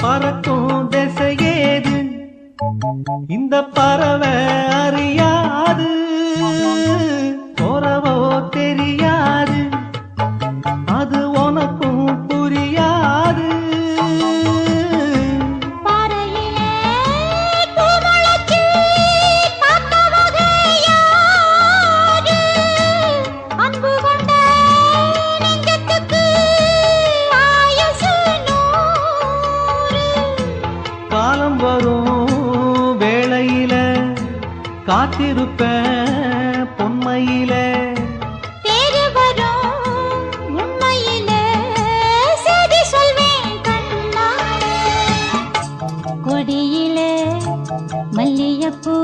பறக்கும் திசையேது இந்த பறவை அறியாது போறவோ தெரியாது அது உனக்கும் புரியாது காலம் வரும் வேளையில காத்திருப்பேன் பொன்மையில தேடி வரும் உண்மையில செய்தி சொல்வேன் கண்ணாலே கொடியிலே மல்லிகைப்பூ